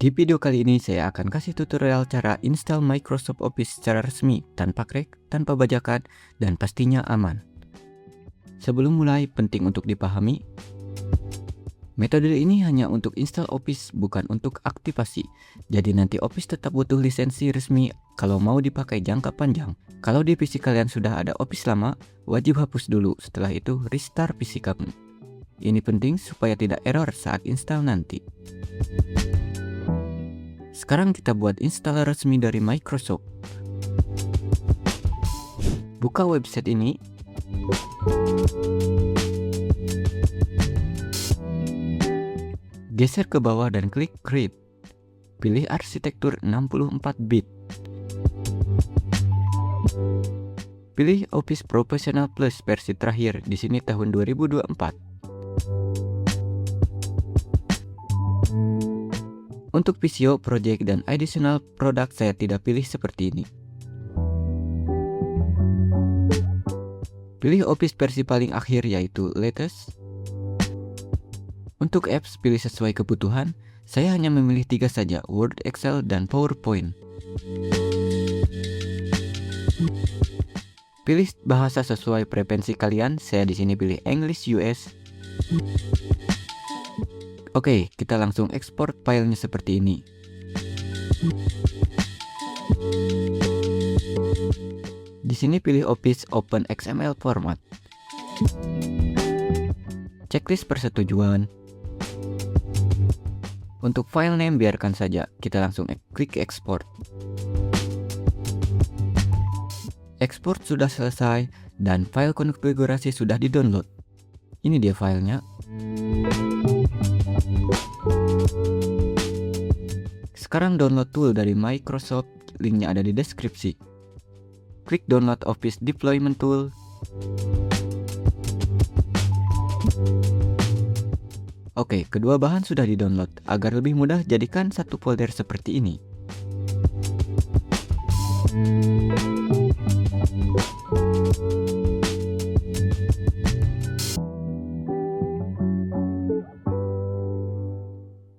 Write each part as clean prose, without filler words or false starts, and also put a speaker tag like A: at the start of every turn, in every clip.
A: Di video kali ini saya akan kasih tutorial cara install Microsoft Office secara resmi, tanpa crack, tanpa bajakan, dan pastinya aman. Sebelum mulai, penting untuk dipahami, metode ini hanya untuk install Office, bukan untuk aktivasi. Jadi nanti Office tetap butuh lisensi resmi kalau mau dipakai jangka panjang. Kalau di PC kalian sudah ada Office lama, wajib hapus dulu, setelah itu restart PC kamu. Ini penting supaya tidak error saat install nanti. Sekarang kita buat installer resmi dari Microsoft. Buka website ini. Geser ke bawah dan klik Create. Pilih arsitektur 64 bit. Pilih Office Professional Plus versi terakhir, di sini tahun 2024. Untuk VCO, project, dan additional product saya tidak pilih seperti ini. Pilih Office versi paling akhir yaitu latest. Untuk apps pilih sesuai kebutuhan. Saya hanya memilih 3 saja, Word, Excel, dan PowerPoint. Pilih bahasa sesuai preferensi kalian. Saya di sini pilih English US. Oke, kita langsung ekspor filenya seperti ini. Di sini pilih Office Open XML format. Checklist persetujuan. Untuk file name biarkan saja, kita langsung klik export. Export sudah selesai dan file konfigurasi sudah di-download. Ini dia filenya. Sekarang download tool dari Microsoft, linknya ada di deskripsi. Klik download Office Deployment Tool. Oke, kedua bahan sudah di-download. Agar lebih mudah, jadikan satu folder seperti ini.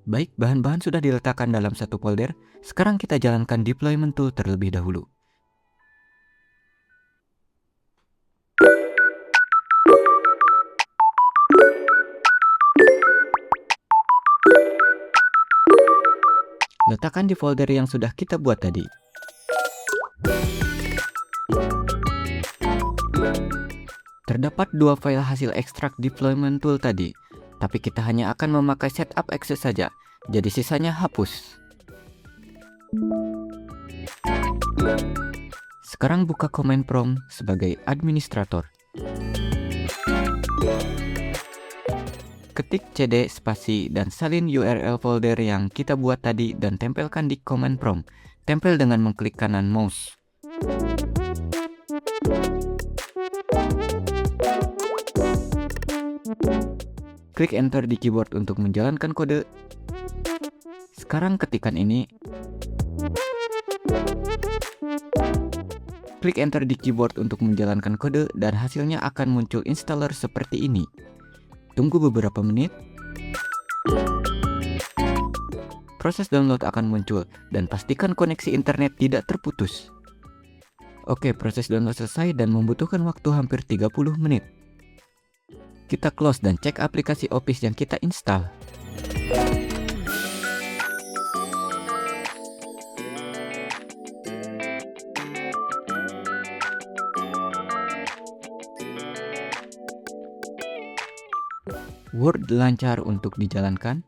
A: Baik, bahan-bahan sudah diletakkan dalam satu folder. Sekarang kita jalankan deployment tool terlebih dahulu. Letakkan di folder yang sudah kita buat tadi. Terdapat 2 file hasil ekstrak deployment tool tadi, tapi kita hanya akan memakai setup access saja, jadi sisanya hapus. Sekarang buka command prompt sebagai administrator. Ketik cd spasi dan salin URL folder yang kita buat tadi dan tempelkan di command prompt. Tempel dengan mengklik kanan mouse. Klik enter di keyboard untuk menjalankan kode. Sekarang ketikkan ini. Klik enter di keyboard untuk menjalankan kode dan hasilnya akan muncul installer seperti ini. Tunggu beberapa menit. Proses download akan muncul dan pastikan koneksi internet tidak terputus. Oke, proses download selesai dan membutuhkan waktu hampir 30 menit. Kita close dan cek aplikasi Office yang kita install. Word lancar untuk dijalankan.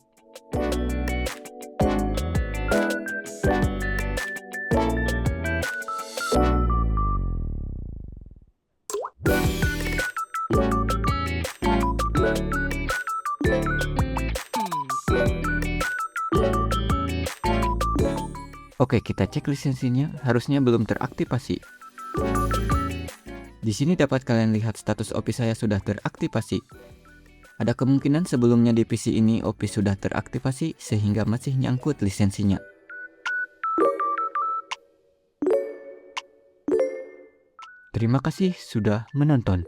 A: Oke, kita cek lisensinya, harusnya belum teraktivasi. Di sini dapat kalian lihat status Office saya sudah teraktivasi. Ada kemungkinan sebelumnya di PC ini Office sudah teraktivasi sehingga masih nyangkut lisensinya. Terima kasih sudah menonton.